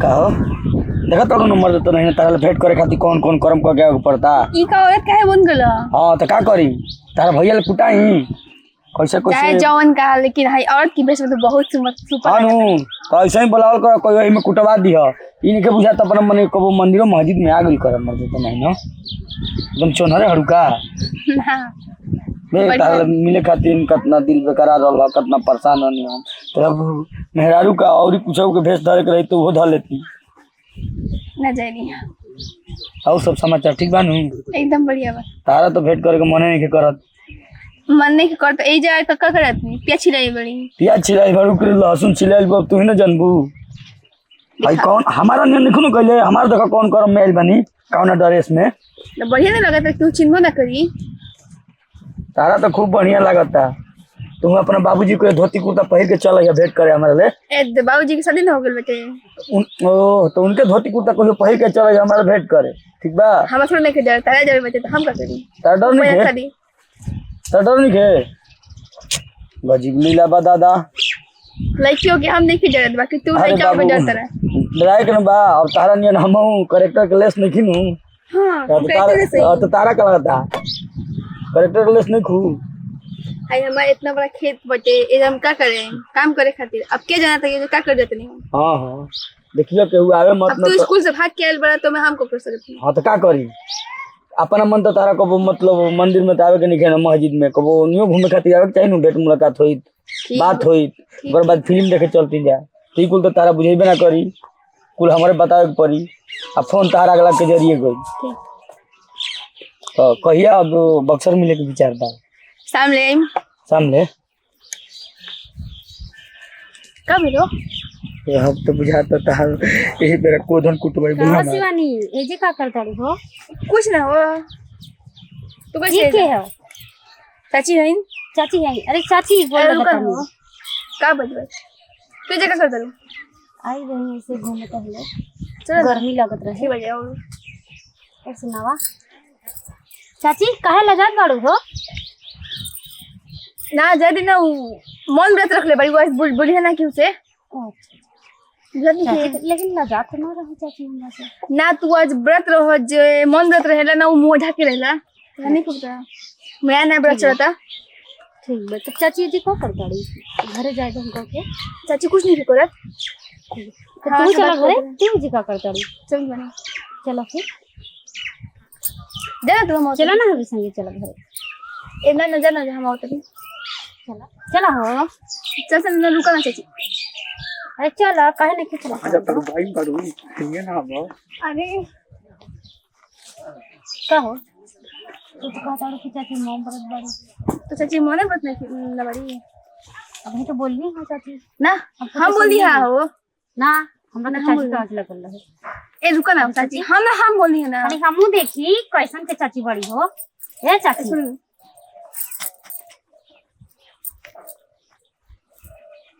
का हो देखा तो नंबर देतो नहीं तारा भेंट करे खातिर कौन कौन कर्म कर के पड़ता ई का औरत काहे बन गेल हां तो का करी तारा भैया ले कुटाई कैसे चाहे जवन का लेकिन हाई औरत की बेस में तो बहुत सुपर हां नु तो ऐसे ही बुलावल कर कोई में कुटवा दिह इनके बुझा त अपन मन कबो मंदिरो मस्जिद में आ गइल कर मर तो नहीं न एकदम चोनहरे हड़ुका ना मैं तारा मिले खातिर कितना दिल बेकरार रहल कितना परेशान रहनी हम तब मेहरारू का और कुछ के भेष धरे के रही तो वो ध लेती ना जानी और सब समाचार ठीक बा नु एकदम बढ़िया बा तारा तो भेंट करे के मने नहीं करत मन नहीं करत ए जा का करत नहीं पिया छिलाई बड़ी पिया छिलाई बड़ू के लहसुन छिलाई बा तू ही ना जानबू भाई कौन हमारा ने लिखनो कहले हमार देखा कौन करम मेल बनी कौन ड्रेस में तो बढ़िया नहीं लगता तू चिन्हो ना करी तारा तो खूब बढ़िया लगता तुम अपना बाबूजी को धोती कुर्ता पहन के चल या भेंट करे हमारे ले ए बाबूजी के शादी ना हो गेल बेटे ओ तो उनके धोती कुर्ता को पहन के चल या हमारे भेंट करे ठीक बा हम थोड़ा नहीं के डर तारा जब बेटे तो हम का करी तारा डर नहीं के गजीब लीला बा दादा लड़कियों के हम नहीं के डरत बाकी तू लड़का पे डरता रहा डराए के ना बा अब तारा नियन हमहू करेक्टर के लेस नहीं खिनू हां तो तारा का लगता करेक्टर के लेस नहीं खू आई हमारे इतना बड़ा खेत बटे एकदम क्या करें काम करे खातिर अब क्या जाना था ये क्या कर देते नहीं हां हां देखियो केहू आवे मत अब तू स्कूल से भाग के आइल बड़ा तो मैं हमको कर सकती हां तो का करी अपना मन तो तारा को मतलब मंदिर में आवे के नहीं है मस्जिद में कबो नियो घूमे खातिर आवे चाहिए न भेंट मुलाकात होई बात होई ओकर बाद फिल्म देखे चलती जा ठीक कुल तो तारा बुझेबे ना करी कुल हमारे बतावे के पड़ी अब फोन तारा अगला के जरिए गई तो कहिया अब बक्सर मिले के विचार बा सामने कब मिलो ये हम तो बुझाता था यही मेरा कोधन कुटवाई कहां शिवानी ए जे का करता हो कुछ ना हो तू कैसे के है चाची है अरे चाची बोल रुका हो का बजबे तू जगह करता रू आई रही ऐसे घूमते हुए चलो गर्मी लगत रहे बढ़िया हो ऐसे नवा चाची काहे लजात बाड़ू हो ना जदी ना मन व्रत रख ले बड़ी बस बुढ़िया ना क्यों से लेकिन लजात तो ना रही चाची हमरा से ना तू आज व्रत रहो जे मन व्रत रहेला ना वो मुंह ढके रहेला नहीं पता मैं ना व्रत चलता ठीक बे तो चाची जी को कर गाड़ी घरे जाए हमको के चाची कुछ नहीं करत तो तू चला घरे तू जी का कर गाड़ी चल बने चलो फिर जाना तू हम चलो ना हम संगे चलो घरे इतना न जाना हम आओ तभी चला हो चल चल रुका ना चाची अरे चला काहे नहीं चला अच्छा तो भाई बड़ू ये ना अब अरे का हो तू तो कहता है कि चाची मोम बरत बड़ी तो चाची मोने बत नहीं ना बड़ी अभी तो बोल ली हां चाची ना हम बोल दिया हो ना हमरा तो चाची का अगला कर रहे ए रुका ना चाची हम बोल दिए ना अरे हमहू देखी कैसन के चाची बड़ी हो ए चाची सुन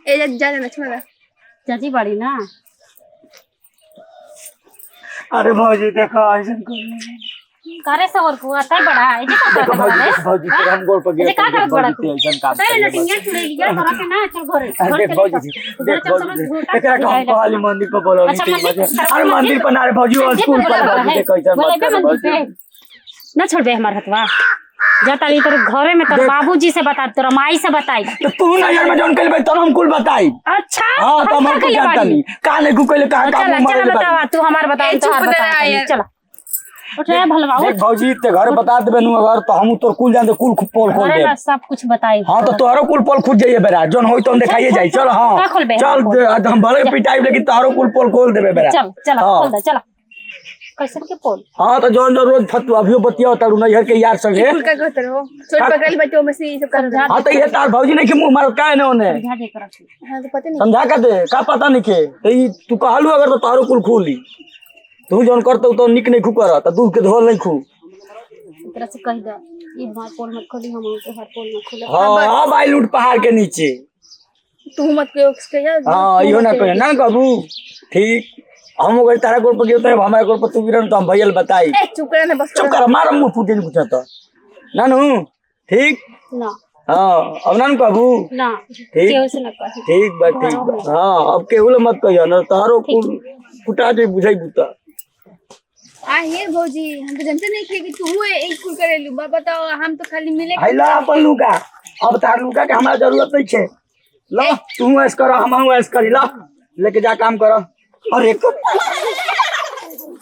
ए जा ना छोड़ चाची बड़ी ना अरे भौजी देखो ऐसा करे सवर को आता है बड़ा है जे का करता है भौजी तेरा हम गोल पर गए का कर बड़ा तू ऐसा काम अरे लटिंगे छुड़े गया तोरा के ना चल घरे देख भौजी देख भौजी एकरा काम को हाली मंदिर पर बोलो अरे मंदिर पर ना रे भौजी स्कूल पर भौजी देख ऐसा मत कर ना छोड़ दे हमार हथवा जाता ली तेरे घरे में तेरे बाबूजी से बता तेरा माई से बताई तो तू ना यार मैं जोन कहले तो हम कुल बताई अच्छा हां तो हम को जानता नहीं काने को कहले का चल चल बता तू हमार बता तो हमार बता चल उठे भलवा देख भौजी ते घर बता देबे नु अगर तो हम तो कुल जान दे कुल पोल खोल दे सब कुछ बताई हां तो तोहरो कुल पोल खुद जाइए बेरा जोन होई तो हम दिखाइए जाई चल हां चल हम भले पिटाई लेकिन तोहरो कुल पोल खोल देबे बेरा चल चल खोल दे चल कैसे के पोल हां तो जोन रोज फतवा अभियो बतिया तारू नहीं हर के यार संगे कुल का कहत रहो छोट पकड़ बच्चों में से सब कर हां तो ये तार भौजी नहीं के मुंह मार काहे ने ओने समझा दे कर हां तो पता नहीं समझा का दे का पता नहीं के तो ई तू कहलू अगर तो तोहरो कुल खोली तू जोन करतो तो निक नहीं खु कर त दूध के धोल नहीं खु एकरा से कह दे ई मार पोल मत खोली हम के हर पोल में खोले हां हां भाई लूट पहाड़ के नीचे तू मत कहो उसके यार हां इहो ना कहे ना कबू ठीक हम अगर तारा गोल पर गिरते हमारे गोल पर तू गिरन तो हम भैया बताई ए चुप रह ना बस चुप कर मार मुंह फूटे नहीं पूछा तो नानू ठीक ना हां अब नानू कबू ना ठीक केहू से ना कह ठीक बा ठीक हां अब केहू मत कहियो ना तारो कुल फुटा जे बुझाई बुता हे भौजी हम तो जानते नहीं थे कि तू एक कुल करेलू बा बताओ हम तो खाली मिले आई ला अपन लुका अब तार लुका के हमरा जरूरत नहीं छे ला तू ऐस कर हम ऐस करी ला लेके जा काम कर और एक